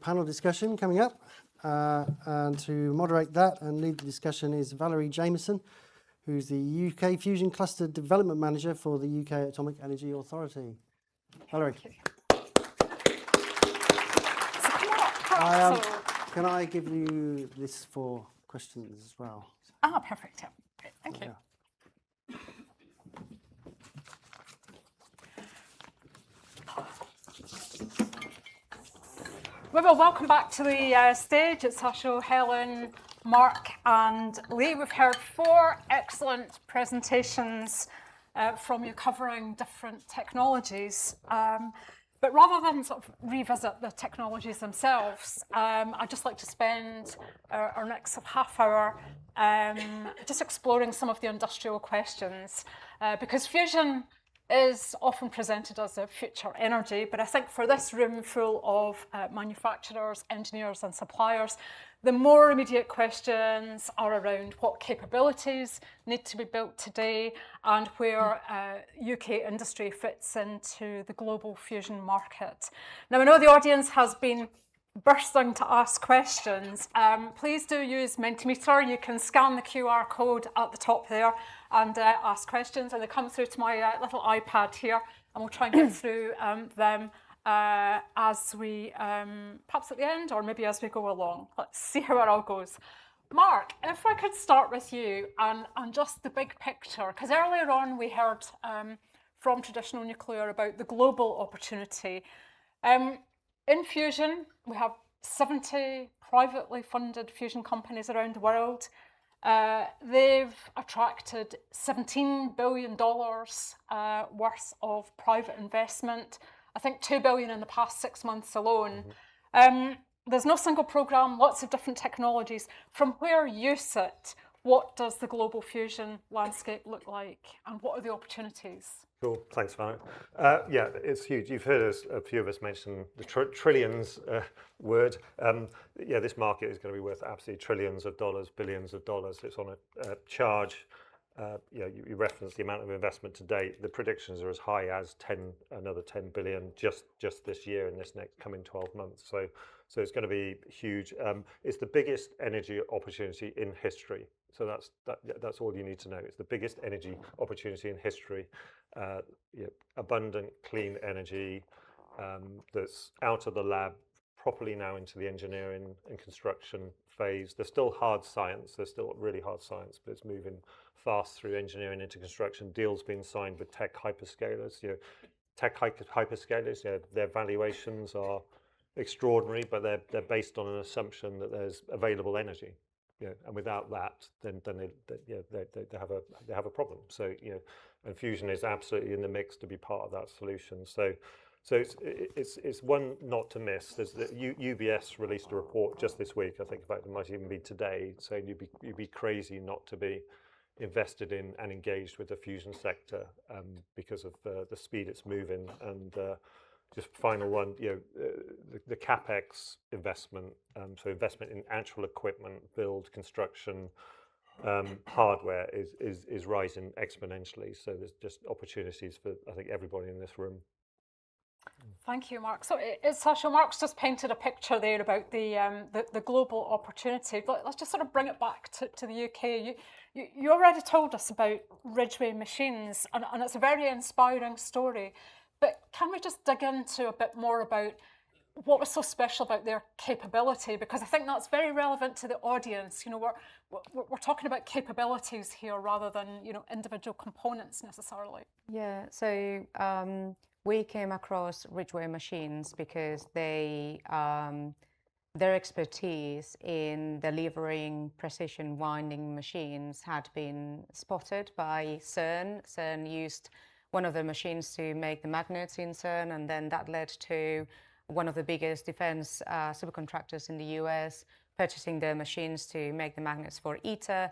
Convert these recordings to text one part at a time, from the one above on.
panel discussion coming up. And to moderate that and lead the discussion is Valerie Jamieson, who's the UK Fusion Cluster Development Manager for the UK Atomic Energy Authority. Valerie. Can I give you this for questions as well? Ah, perfect. Yeah. Great. Thank you. Well, welcome back to the stage. Itxaso, Helen, Mark and Lee. We've heard 4 excellent presentations from you covering different technologies. But rather than sort of revisit the technologies themselves, I'd just like to spend our next sort of half hour just exploring some of the industrial questions. Because fusion is often presented as a future energy, but I think for this room full of manufacturers, engineers and suppliers, the more immediate questions are around what capabilities need to be built today and where UK industry fits into the global fusion market. Now, I know the audience has been bursting to ask questions. Please do use Mentimeter. You can scan the QR code at the top there and ask questions, and they come through to my little iPad here, and we'll try and get through them as we, perhaps at the end, or maybe as we go along. Let's see how it all goes. Mark, if I could start with you and just the big picture, because earlier on we heard from traditional nuclear about the global opportunity. In fusion, we have 70 privately funded fusion companies around the world. They've attracted $17 billion worth of private investment. I think $2 billion in the past 6 months alone. There's no single program, lots of different technologies. From where you sit, what does the global fusion landscape look like, and what are the opportunities? Cool, thanks, Valerie. Yeah, it's huge. You've heard a few of us mention the trillions word. Yeah, this market is going to be worth absolutely trillions of dollars, billions of dollars. It's on a charge. You referenced the amount of investment to date. The predictions are as high as another 10 billion just this year in this next coming 12 months. So it's going to be huge. It's the biggest energy opportunity in history. So that's all you need to know. It's the biggest energy opportunity in history. Abundant, clean energy that's out of the lab, properly now into the engineering and construction phase. There's still hard science. There's still really hard science, but it's moving fast through engineering into construction. Deals being signed with tech hyperscalers. Hyperscalers, their valuations are extraordinary, but they're based on an assumption that there's available energy. And without that, then they have a problem. So and fusion is absolutely in the mix to be part of that solution. So it's one not to miss. There's the UBS released a report just this week. I think in fact it might even be today, saying you'd be crazy not to be invested in and engaged with the fusion sector because of the speed it's moving. And just final one, the capex investment, so investment in actual equipment, build, construction, hardware is rising exponentially. So there's just opportunities for, I think, everybody in this room. Thank you, Mark. So Itxaso, Mark's just painted a picture there about the global opportunity. Let's just sort of bring it back to the UK. You already told us about Ridgeway Machines, and it's a very inspiring story. But can we just dig into a bit more about what was so special about their capability? Because I think that's very relevant to the audience. We're talking about capabilities here rather than individual components necessarily. Yeah. So we came across Ridgeway Machines because their expertise in delivering precision winding machines had been spotted by CERN. CERN used one of the machines to make the magnets in CERN, and then that led to one of the biggest defense subcontractors in the US purchasing the machines to make the magnets for ITER.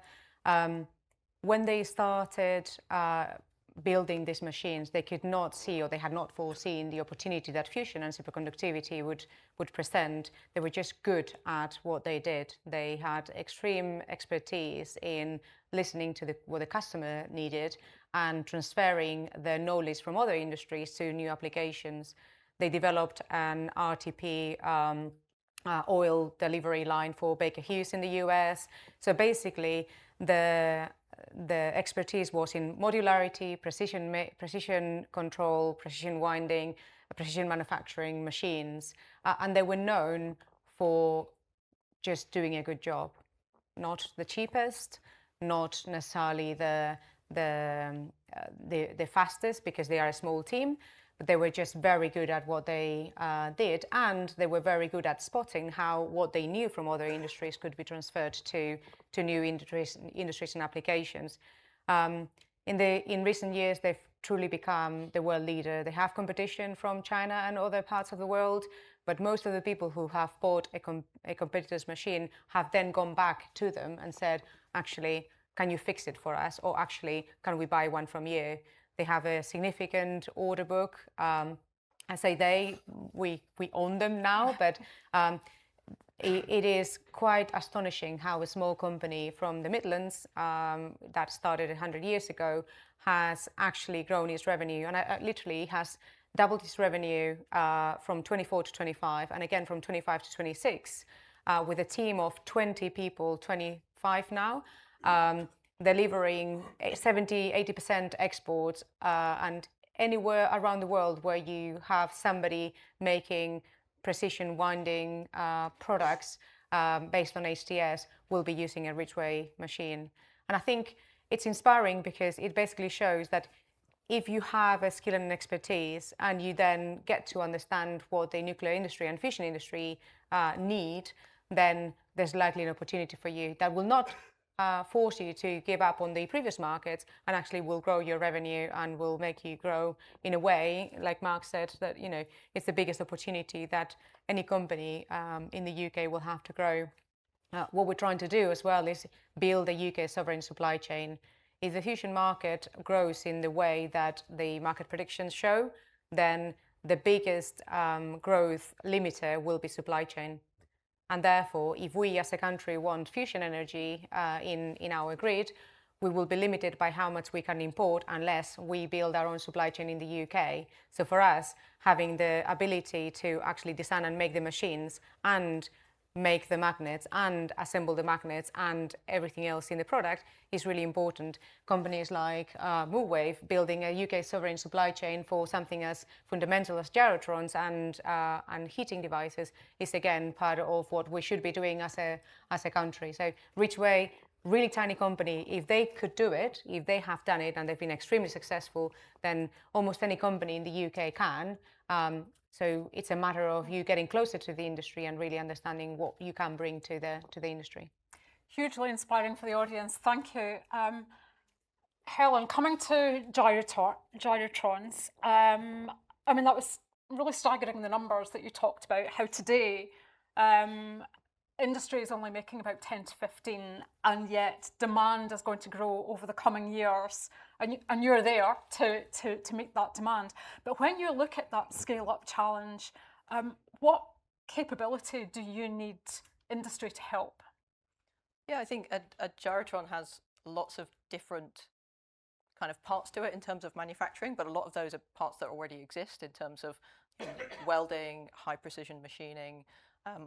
When they started building these machines, they could not see, or they had not foreseen, the opportunity that fusion and superconductivity would present. They were just good at what they did. They had extreme expertise in listening to what the customer needed and transferring their knowledge from other industries to new applications. They developed an RTP oil delivery line for Baker Hughes in the US. So basically, the expertise was in modularity, precision control, precision winding, precision manufacturing machines, and they were known for just doing a good job. Not the cheapest, not necessarily the fastest, because they are a small team, but they were just very good at what they did, and they were very good at spotting how what they knew from other industries could be transferred to new industries and applications. In recent years, they've truly become the world leader. They have competition from China and other parts of the world, but most of the people who have bought a competitor's machine have then gone back to them and said, actually, can you fix it for us? Or actually, can we buy one from you? They have a significant order book. I say we own them now, but it is quite astonishing how a small company from the Midlands that started 100 years ago has actually grown its revenue, and literally has doubled its revenue from 24 to 25, and again from 25 to 26, with a team of 20 people, 25 now, delivering 70-80% exports, and anywhere around the world where you have somebody making precision winding products based on HTS will be using a Ridgeway machine. And I think it's inspiring because it basically shows that if you have a skill and an expertise, and you then get to understand what the nuclear industry and fusion industry need, then there's likely an opportunity for you that will not force you to give up on the previous markets, and actually will grow your revenue and will make you grow in a way, like Mark said, that it's the biggest opportunity that any company in the UK will have to grow. What we're trying to do as well is build a UK sovereign supply chain. If the fusion market grows in the way that the market predictions show, then the biggest growth limiter will be supply chain. And therefore, if we as a country want fusion energy in our grid, we will be limited by how much we can import unless we build our own supply chain in the UK. So for us, having the ability to actually design and make the machines and make the magnets and assemble the magnets and everything else in the product is really important. Companies like Moorwave building a UK sovereign supply chain for something as fundamental as gyrotrons and heating devices is again part of what we should be doing as a country. So Ridgeway, really tiny company, if they could do it, if they have done it and they've been extremely successful, then almost any company in the UK can. So it's a matter of you getting closer to the industry and really understanding what you can bring to the industry. Hugely inspiring for the audience. Thank you. Helen, coming to gyrotrons, I mean, that was really staggering, the numbers that you talked about, how today industry is only making about 10 to 15, and yet demand is going to grow over the coming years, and you're there to meet that demand. But when you look at that scale-up challenge, what capability do you need industry to help? Yeah, I think a gyrotron has lots of different kind of parts to it in terms of manufacturing, but a lot of those are parts that already exist in terms of welding, high precision machining.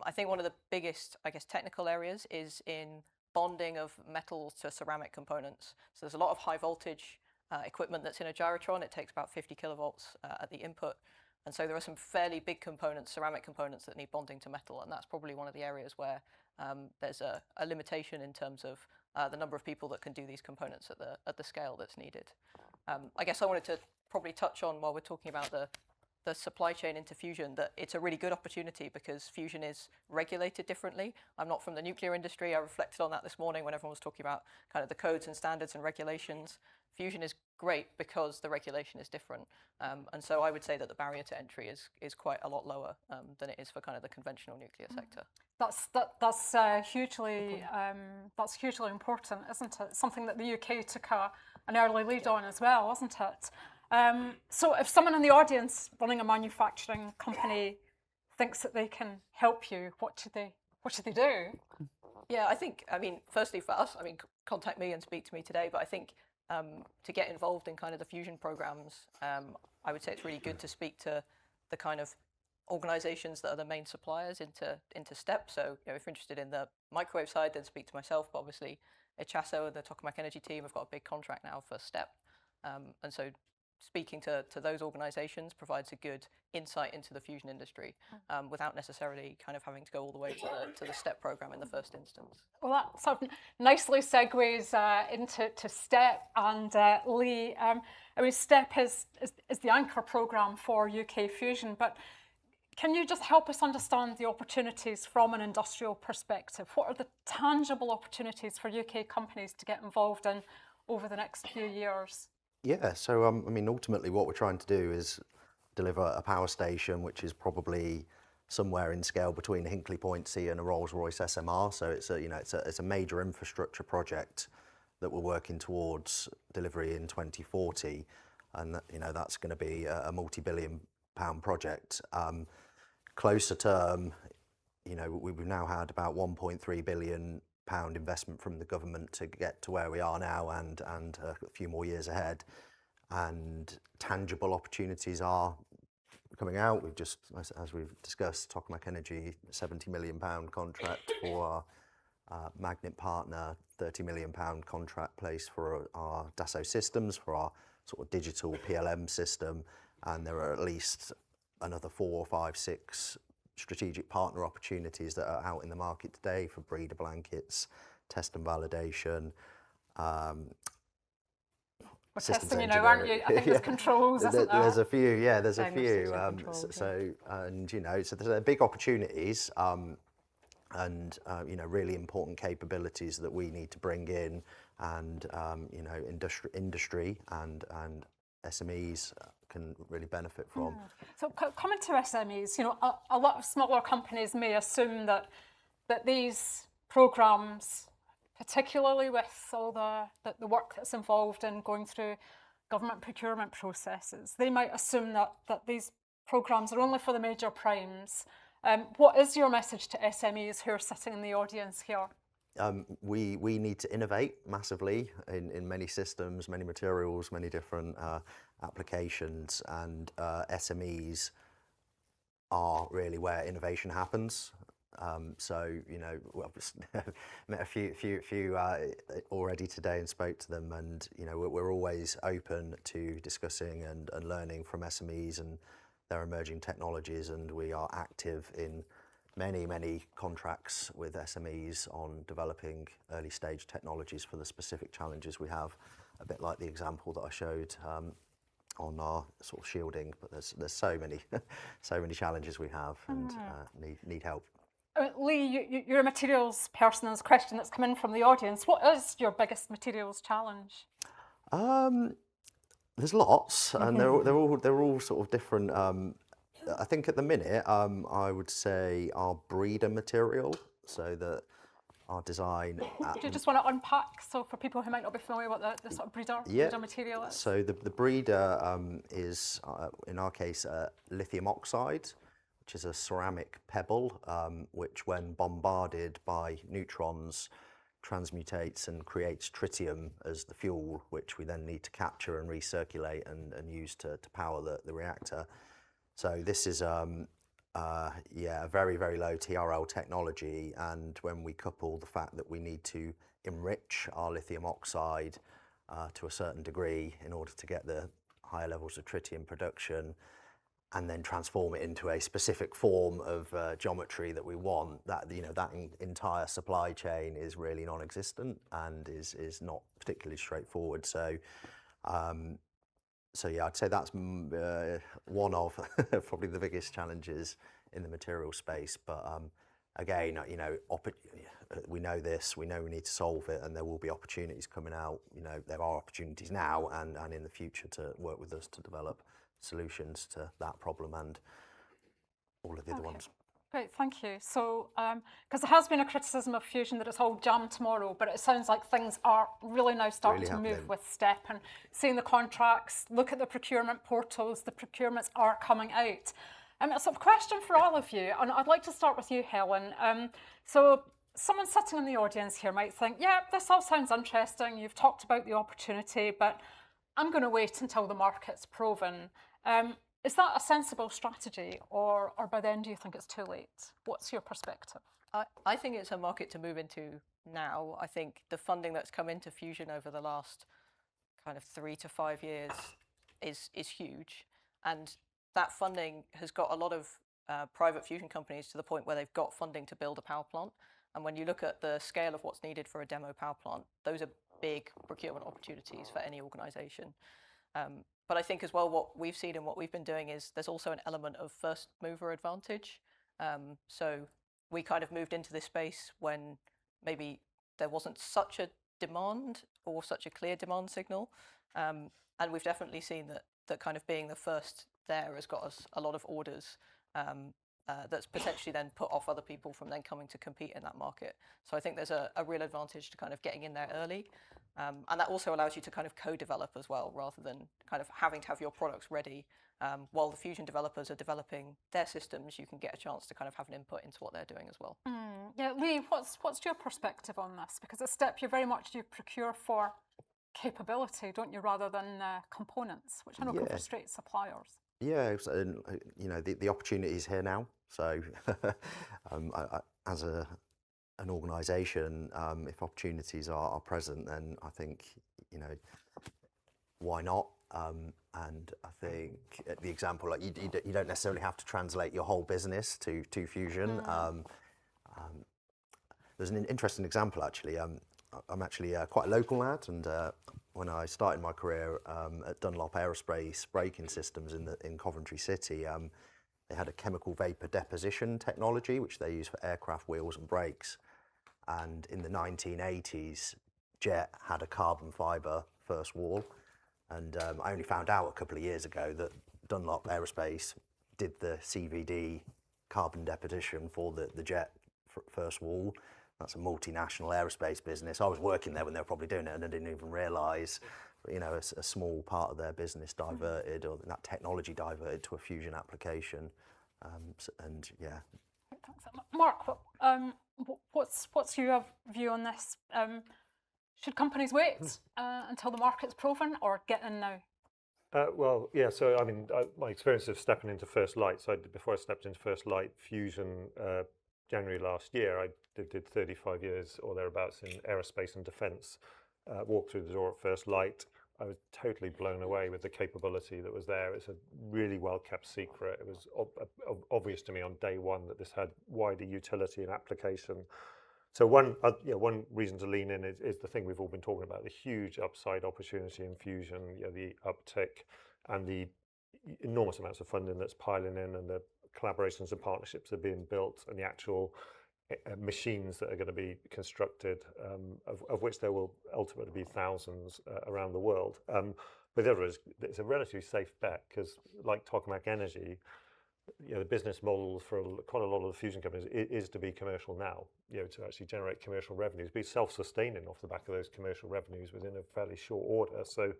I think one of the biggest, I guess, technical areas is in bonding of metals to ceramic components. So there's a lot of high voltage equipment that's in a gyrotron. It takes about 50 kilovolts at the input. And so there are some fairly big components, ceramic components, that need bonding to metal. And that's probably one of the areas where there's a limitation in terms of the number of people that can do these components at the scale that's needed. I guess I wanted to probably touch on, while we're talking about the supply chain into fusion, that it's a really good opportunity because fusion is regulated differently. I'm not from the nuclear industry. I reflected on that this morning when everyone was talking about kind of the codes and standards and regulations. Fusion is great because the regulation is different. And so I would say that the barrier to entry is quite a lot lower than it is for kind of the conventional nuclear sector. That's hugely important, isn't it? Something that the UK took an early lead on as well, wasn't it? So if someone in the audience running a manufacturing company thinks that they can help you, what should they do? Yeah, I mean, firstly for us, contact me and speak to me today, but I think to get involved in kind of the fusion programs, I would say it's really good to speak to the kind of organisations that are the main suppliers into STEP. So if you're interested in the microwave side, then speak to myself. But obviously, Itxaso and the Tokamak Energy team have got a big contract now for STEP, and so speaking to those organisations provides a good insight into the fusion industry without necessarily kind of having to go all the way to the STEP programme in the first instance. Well, that sort of nicely segues into STEP, and Lee, I mean, STEP is the anchor programme for UK fusion, but can you just help us understand the opportunities from an industrial perspective? What are the tangible opportunities for UK companies to get involved in over the next few years? Yeah, so I mean, ultimately what we're trying to do is deliver a power station which is probably somewhere in scale between a Hinkley Point C and a Rolls-Royce SMR. So it's a major infrastructure project that we're working towards delivery in 2040, and that's going to be a multi-billion pound project. Closer term, we've now had about 1.3 billion pound investment from the government to get to where we are now, and a few more years ahead. And tangible opportunities are coming out. We've just, as we've discussed, Tokamak Energy, £70 million contract for our magnet partner, £30 million contract placed for our Dassault systems, for our sort of digital PLM system, and there are at least another 4, 5, 6 strategic partner opportunities that are out in the market today for breeder blankets, test and validation. We're testing, aren't you? I think there's controls, isn't there? There's a few, yeah, there's a Same few. as controls, So there's big opportunities and really important capabilities that we need to bring in, and industry and SMEs can really benefit from. So coming to SMEs, a lot of smaller companies may assume that these programmes, particularly with all the work that's involved in going through government procurement processes, they might assume that these programmes are only for the major primes. What is your message to SMEs who are sitting in the audience here? We need to innovate massively in many systems, many materials, many different applications, and SMEs are really where innovation happens. Met a few already today and spoke to them, and we're always open to discussing and learning from SMEs and their emerging technologies, and we are active in many contracts with SMEs on developing early stage technologies for the specific challenges we have, a bit like the example that I showed on our sort of shielding, but there's so many challenges we have and need help. Lee, you're a materials person, and this question that's come in from the audience. What is your biggest materials challenge? There's lots, and they're all sort of different. I think at the minute, I would say our breeder material, so that our design. Do you just want to unpack, so for people who might not be familiar with the sort of breeder material is? So the breeder is, in our case, lithium oxide, which is a ceramic pebble, which when bombarded by neutrons transmutates and creates tritium as the fuel, which we then need to capture and recirculate and use to power the reactor. So this is a very, very low TRL technology, and when we couple the fact that we need to enrich our lithium oxide to a certain degree in order to get the higher levels of tritium production, and then transform it into a specific form of geometry that we want, that entire supply chain is really non-existent and is not particularly straightforward. So I'd say that's one of probably the biggest challenges in the material space. But again, we know this, we know we need to solve it, and there will be opportunities coming out. There are opportunities now and in the future to work with us to develop solutions to that problem and all of the other ones. Great, thank you. So, because there has been a criticism of fusion that it's all jammed tomorrow, but it sounds like things are really now starting to move with STEP, and seeing the contracts, look at the procurement portals, the procurements are coming out. A sort of question for all of you, and I'd like to start with you, Helen. So someone sitting in the audience here might think, yeah, this all sounds interesting, you've talked about the opportunity, but I'm going to wait until the market's proven. Is that a sensible strategy, or by then do you think it's too late? What's your perspective? I think it's a market to move into now. I think the funding that's come into fusion over the last kind of 3 to 5 years is huge, and that funding has got a lot of private fusion companies to the point where they've got funding to build a power plant. And when you look at the scale of what's needed for a demo power plant, those are big procurement opportunities for any organisation. But I think as well, what we've seen and what we've been doing is there's also an element of first mover advantage. So we kind of moved into this space when maybe there wasn't such a demand or such a clear demand signal. And we've definitely seen that kind of being the first there has got us a lot of orders that's potentially then put off other people from then coming to compete in that market. So I think there's a real advantage to kind of getting in there early. And that also allows you to kind of co-develop as well, rather than kind of having to have your products ready. While the fusion developers are developing their systems, you can get a chance to kind of have an input into what they're doing as well. Yeah, Lee, what's your perspective on this? Because at STEP, you very much do procure for capability, don't you, rather than components, which I know can frustrate suppliers. Yeah, so, you know, the opportunity is here now. So as an organisation, if opportunities are present, then I think, you know, why not? And I think the example, like you don't necessarily have to translate your whole business to fusion. There's an interesting example actually. I'm actually quite a local lad, and when I started my career at Dunlop Aerospace Braking Systems in Coventry City, they had a chemical vapour deposition technology which they use for aircraft wheels and brakes. And in the 1980s, Jet had a carbon fibre first wall. And I only found out a couple of years ago that Dunlop Aerospace did the CVD carbon deposition for the Jet first wall. That's a multinational aerospace business. I was working there when they were probably doing it, and I didn't even realise, you know, a small part of their business diverted, or that technology diverted to a fusion application. And yeah. Thanks. Mark, what's your view on this? Should companies wait until the market's proven, or get in now? Well, yeah, so I mean, my experience of stepping into First Light, so before I stepped into First Light Fusion January last year, I did 35 years or thereabouts in aerospace and defence, walked through the door at First Light. I was totally blown away with the capability that was there. It's a really well-kept secret. It was obvious to me on day one that this had wider utility and application. So one reason to lean in is the thing we've all been talking about, the huge upside opportunity in fusion, you know, the uptick and the enormous amounts of funding that's piling in, and the collaborations and partnerships that are being built, and the actual machines that are going to be constructed, of which there will ultimately be thousands around the world. But the other is, it's a relatively safe bet, because like Tokamak Energy, you know, the business model for quite a lot of the fusion companies is to be commercial now, you know, to actually generate commercial revenues, be self-sustaining off the back of those commercial revenues within a fairly short order. So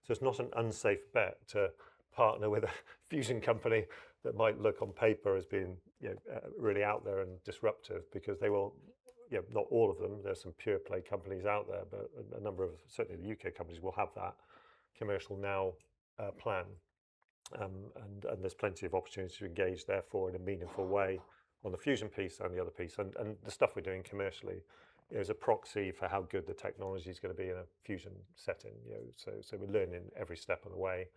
it's not an unsafe bet to partner with a fusion company that might look on paper as being, you know, really out there and disruptive, because they will, you know, not all of them, there's some pure play companies out there, but a number of, certainly the UK companies, will have that commercial now plan. And there's plenty of opportunity to engage, therefore, in a meaningful way on the fusion piece and the other piece. And the stuff we're doing commercially is a proxy for how good the technology is going to be in a fusion setting. You know, so we're learning every step of the way,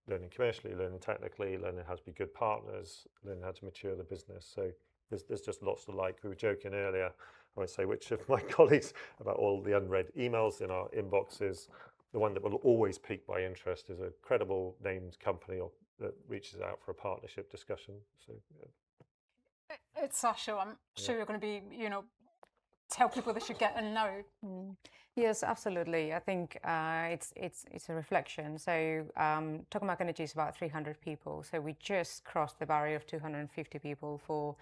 learning commercially, learning technically, learning how to be good partners, learning how to mature the business. So there's just lots to like. We were joking earlier, I won't say which of my colleagues, about all the unread emails in our inboxes. The one that will always pique my interest is a credible named company that reaches out for a partnership discussion. So, yeah. Itxaso, I'm sure you're going to be, you know, tell people they should get in now. Yes, absolutely. I think it's a reflection. So Tokamak Energy is about 300 people. So we just crossed the barrier of 250 people for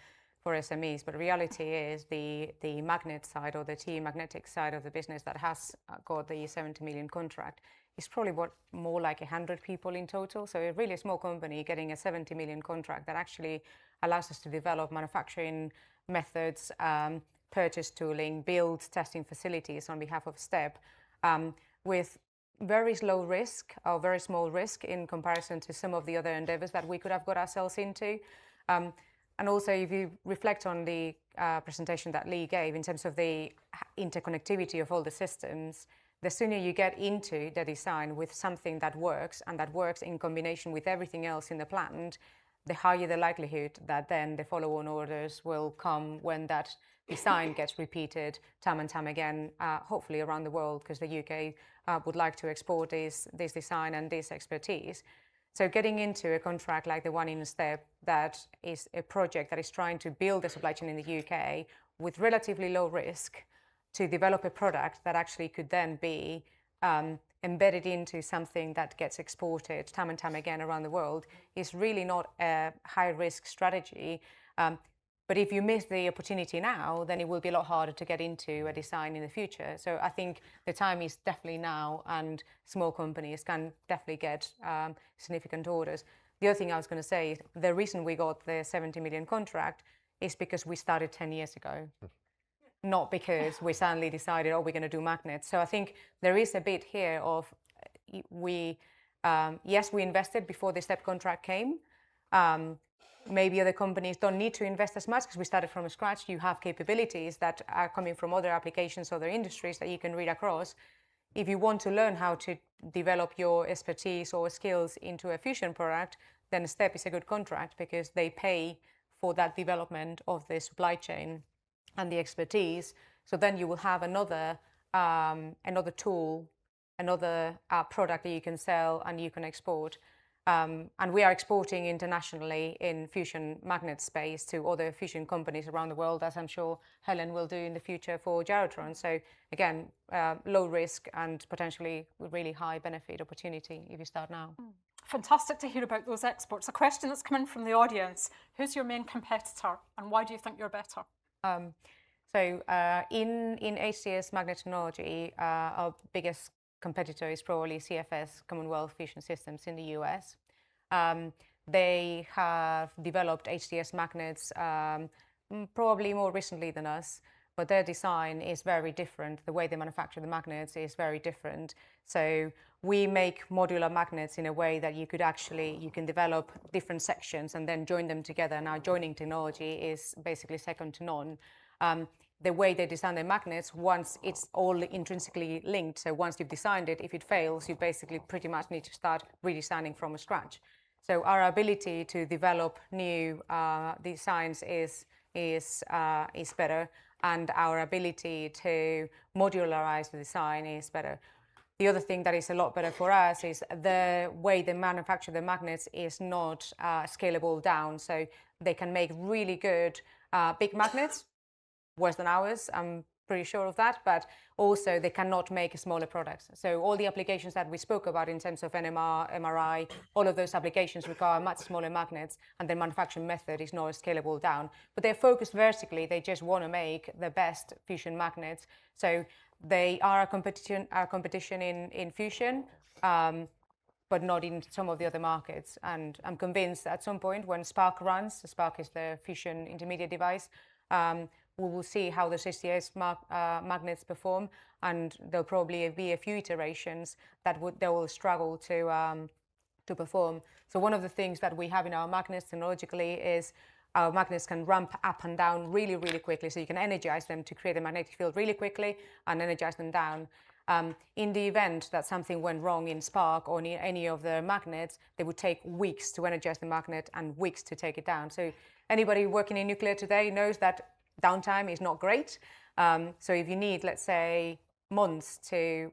SMEs. But the reality is the magnet side, or the TE magnetic side of the business that has got the 70 million contract, is probably more like 100 people in total. So a really small company getting a 70 million contract that actually allows us to develop manufacturing methods, purchase tooling, build testing facilities on behalf of STEP, with very low risk or very small risk in comparison to some of the other endeavors that we could have got ourselves into. And also, if you reflect on the presentation that Lee gave in terms of the interconnectivity of all the systems, the sooner you get into the design with something that works and that works in combination with everything else in the plant, the higher the likelihood that then the follow-on orders will come when that design gets repeated time and time again, hopefully around the world, because the UK would like to export this design and this expertise. So getting into a contract like the one in STEP, that is a project that is trying to build a supply chain in the UK with relatively low risk to develop a product that actually could then be embedded into something that gets exported time and time again around the world, is really not a high-risk strategy. But if you miss the opportunity now, then it will be a lot harder to get into a design in the future. So I think the time is definitely now, and small companies can definitely get significant orders. The other thing I was going to say is the reason we got the 70 million contract is because we started 10 years ago. Not because we suddenly decided, oh, we're going to do magnets. So I think there is a bit here of yes, we invested before the STEP contract came. Maybe other companies don't need to invest as much because we started from scratch. You have capabilities that are coming from other applications, other industries that you can read across. If you want to learn how to develop your expertise or skills into a fusion product, then STEP is a good contract because they pay for that development of the supply chain and the expertise. So then you will have another tool, another product that you can sell and you can export. And we are exporting internationally in fusion magnet space to other fusion companies around the world, as I'm sure Helen will do in the future for gyrotron. So again, low risk and potentially really high benefit opportunity if you start now. Fantastic to hear about those exports. A question that's come in from the audience: who's your main competitor and why do you think you're better? In HCS magnet technology, our biggest competitor is probably CFS, Commonwealth Fusion Systems in the US. They have developed HCS magnets probably more recently than us, but their design is very different. The way they manufacture the magnets is very different. So we make modular magnets in a way that you can develop different sections and then join them together. Now, joining technology is basically second to none. The way they design their magnets, once it's all intrinsically linked, so once you've designed it, if it fails, you basically pretty much need to start redesigning from scratch. So our ability to develop new designs is better, and our ability to modularize the design is better. The other thing that is a lot better for us is the way they manufacture the magnets is not scalable down, so they can make really good big magnets, worse than ours, I'm pretty sure of that, but also they cannot make smaller products. So all the applications that we spoke about in terms of NMR, MRI, all of those applications require much smaller magnets, and the manufacturing method is not scalable down. But they're focused vertically, they just want to make the best fusion magnets. So they are a competition in fusion, but not in some of the other markets. And I'm convinced at some point when Spark runs, Spark is the fusion intermediate device, we will see how the HCS magnets perform, and there'll probably be a few iterations that they will struggle to perform. So one of the things that we have in our magnets technologically is our magnets can ramp up and down really, really quickly. So you can energize them to create a magnetic field really quickly and energize them down. In the event that something went wrong in Spark or in any of the magnets, they would take weeks to energize the magnet and weeks to take it down. So anybody working in nuclear today knows that downtime is not great. So if you need, let's say, months to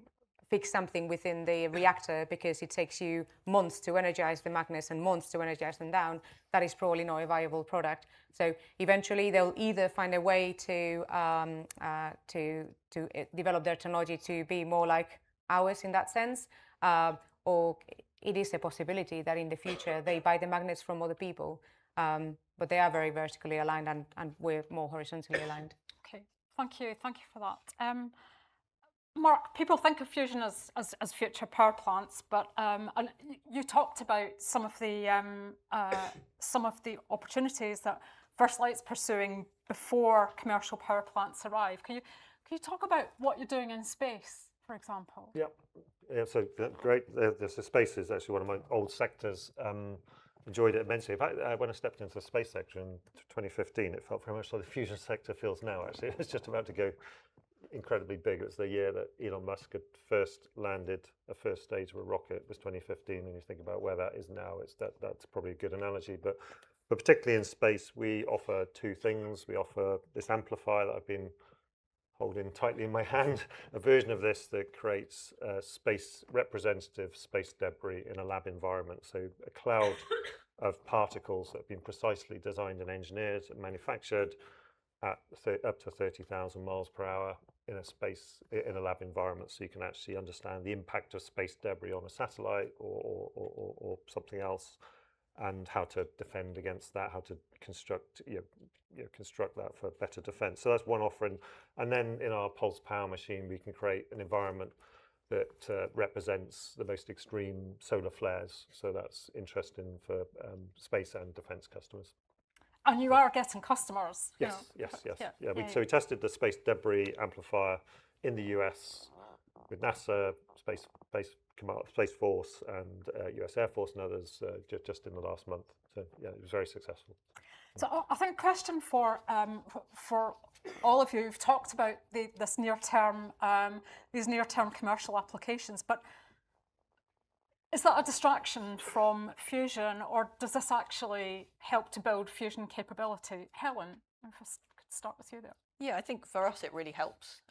fix something within the reactor because it takes you months to energize the magnets and months to energize them down, that is probably not a viable product. So eventually they'll either find a way to develop their technology to be more like ours in that sense, or it is a possibility that in the future they buy the magnets from other people. But they are very vertically aligned, and we're more horizontally aligned. Okay, thank you for that. Mark, people think of fusion as future power plants, but you talked about some of the opportunities that First Light's pursuing before commercial power plants arrive. Can you talk about what you're doing in space for example? Yeah, yeah. So great. The space is actually one of my old sectors. Enjoyed it immensely. In fact, when I stepped into the space sector in 2015, it felt very much like the fusion sector feels now. Actually, it was just about to go incredibly big. It was the year that Elon Musk had first landed a first stage of a rocket. It was 2015, and you think about where that is now. That's probably a good analogy. But particularly in space, we offer two things. We offer this amplifier that I've been holding tightly in my hand, a version of this that creates space representative space debris in a lab environment. So a cloud of particles that have been precisely designed and engineered and manufactured at up to 30,000 miles per hour in a lab environment, so you can actually understand the impact of space debris on a satellite or something else, and how to defend against that, how to construct construct that for better defense. So that's one offering. And then in our pulse power machine, we can create an environment that represents the most extreme solar flares. So that's interesting for space and defense customers. And you are getting customers. Yes. Yeah. So we tested the space debris amplifier in the US with NASA, Space Force, and US Air Force and others just in the last month. So yeah, it was very successful. So I think question for all of you, you've talked about these near-term commercial applications, but is that a distraction from fusion, or does this actually help to build fusion capability? Helen, if I could start with you there. Yeah, I think for us it really helps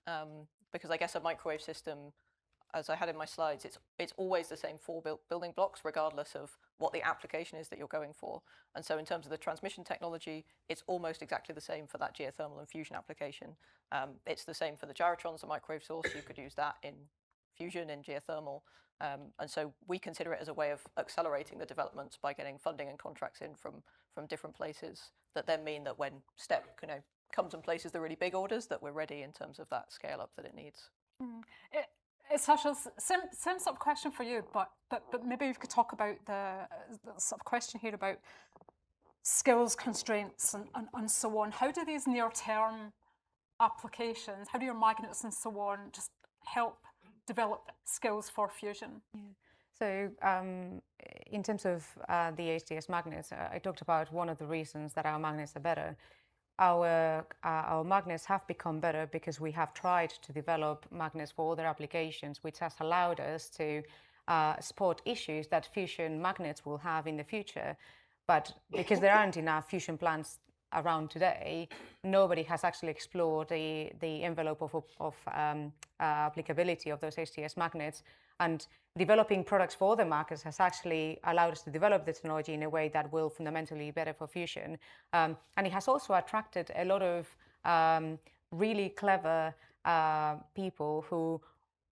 because I guess a microwave system, as I had in my slides, it's always the same four building blocks, regardless of what the application is that you're going for. And so in terms of the transmission technology, it's almost exactly the same for that geothermal and fusion application. It's the same for the gyrotrons, the microwave source. You could use that in fusion, in geothermal. And so we consider it as a way of accelerating the developments by getting funding and contracts in from different places that then mean that when STEP comes and places the really big orders, that we're ready in terms of that scale up that it needs. Sasha, same sort of question for you, but maybe you could talk about the sort of question here about skills constraints and so on. How do these near-term applications, how do your magnets and so on just help develop skills for fusion? Yeah. So in terms of the HDS magnets, I talked about one of the reasons that our magnets are better. Our magnets have become better because we have tried to develop magnets for other applications, which has allowed us to spot issues that fusion magnets will have in the future. But because there aren't enough fusion plants around today, nobody has actually explored the envelope of applicability of those HDS magnets. And developing products for other markets has actually allowed us to develop the technology in a way that will fundamentally be better for fusion. And it has also attracted a lot of really clever people who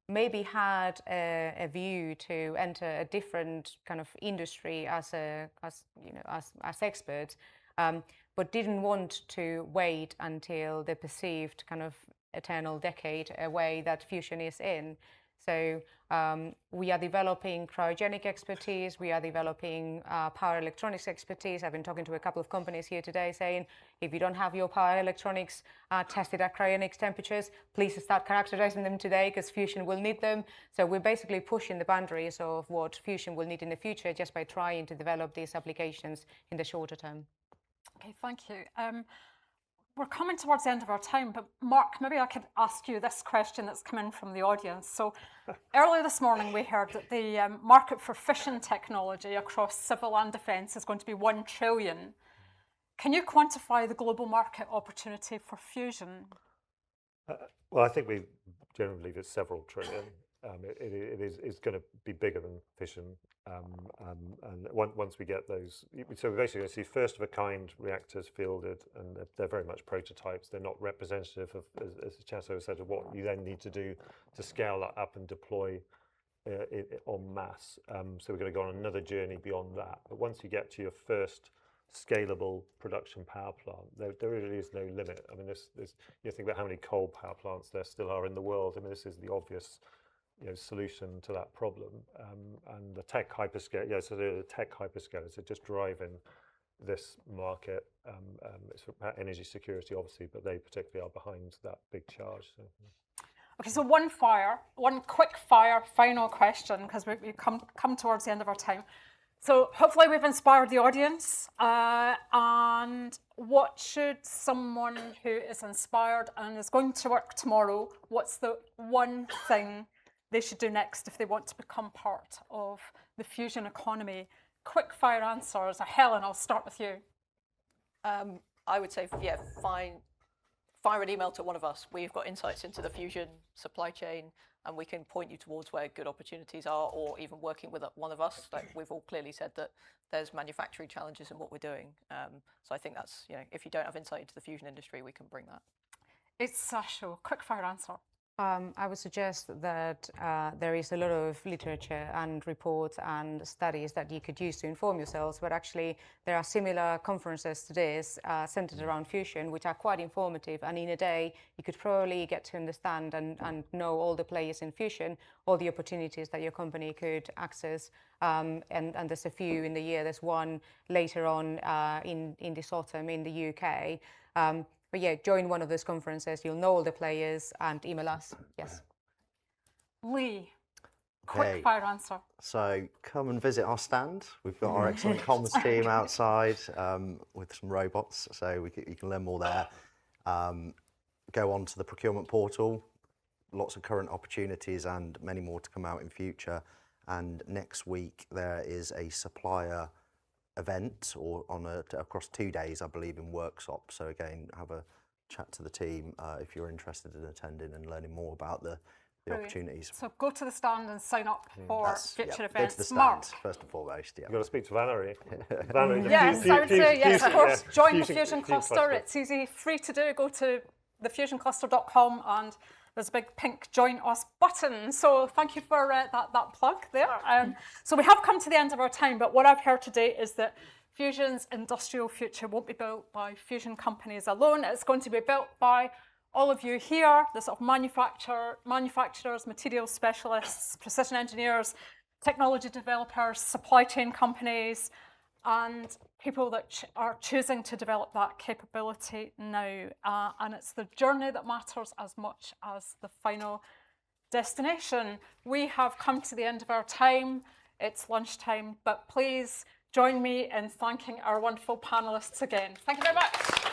maybe had a view to enter a different kind of industry as experts, but didn't want to wait until the perceived kind of eternal decade away that fusion is in. So we are developing cryogenic expertise, we are developing power electronics expertise. I've been talking to a couple of companies here today saying, if you don't have your power electronics tested at cryogenic temperatures, please start characterizing them today because fusion will need them. So we're basically pushing the boundaries of what fusion will need in the future just by trying to develop these applications in the shorter term. Okay, thank you. We're coming towards the end of our time, but Mark, maybe I could ask you this question that's come in from the audience. So earlier this morning, we heard that the market for fission technology across civil and defence is going to be 1 trillion. Can you quantify the global market opportunity for fusion? Well, I think we generally believe it's several trillion. It's going to be bigger than fission, and once we get those, so we're basically going to see first-of-a-kind reactors fielded, and they're very much prototypes. They're not representative of, as Itxaso said, of what you then need to do to scale that up and deploy it en masse. So we're going to go on another journey beyond that. But once you get to your first scalable production power plant, there really is no limit. I mean, you think about how many coal power plants there still are in the world. I mean, this is the obvious solution to that problem, and the tech hyperscale. So the tech hyperscalers are just driving this market. It's about energy security, obviously, but they particularly are behind that big charge. So. Okay, so one quick fire final question, because we've come towards the end of our time. So hopefully we've inspired the audience. And what should someone who is inspired and is going to work tomorrow, what's the one thing they should do next if they want to become part of the fusion economy? Quick fire answers. Helen, I'll start with you. I would say, yeah, fire an email to one of us. We've got insights into the fusion supply chain, and we can point you towards where good opportunities are, or even working with one of us. Like, we've all clearly said that there's manufacturing challenges in what we're doing. So I think that's, if you don't have insight into the fusion industry, we can bring that. Itxaso, quick fire answer. I would suggest that there is a lot of literature and reports and studies that you could use to inform yourselves, but actually there are similar conferences to this centered around fusion, which are quite informative, and in a day you could probably get to understand and know all the players in fusion, all the opportunities that your company could access, and there's a few in the year. There's one later on in this autumn in the UK. But yeah, join one of those conferences, you'll know all the players, and email us, yes. Lee, quick fire answer. So come and visit our stand. We've got our excellent comms team outside with some robots, so you can learn more there. Go on to the procurement portal, lots of current opportunities and many more to come out in future. And next week there is a supplier event, or across 2 days, I believe, in workshops. So again, have a chat to the team if you're interested in attending and learning more about the opportunities. So go to the stand and sign up for future events. Go to the stand, Mark, first and foremost. Yeah. You've got to speak to Valerie. Valerie, yes, I would say yes, of course. Join the Fusion Fusion Cluster. It's easy, free to do. Go to thefusioncluster.com and there's a big pink Join Us button. So thank you for that plug there. So we have come to the end of our time, but what I've heard today is that fusion's industrial future won't be built by fusion companies alone. It's going to be built by all of you here, the sort of manufacturers, materials specialists, precision engineers, technology developers, supply chain companies, and people that are choosing to develop that capability now. And it's the journey that matters as much as the final destination. We have come to the end of our time. It's lunchtime, but please join me in thanking our wonderful panellists again. Thank you very much.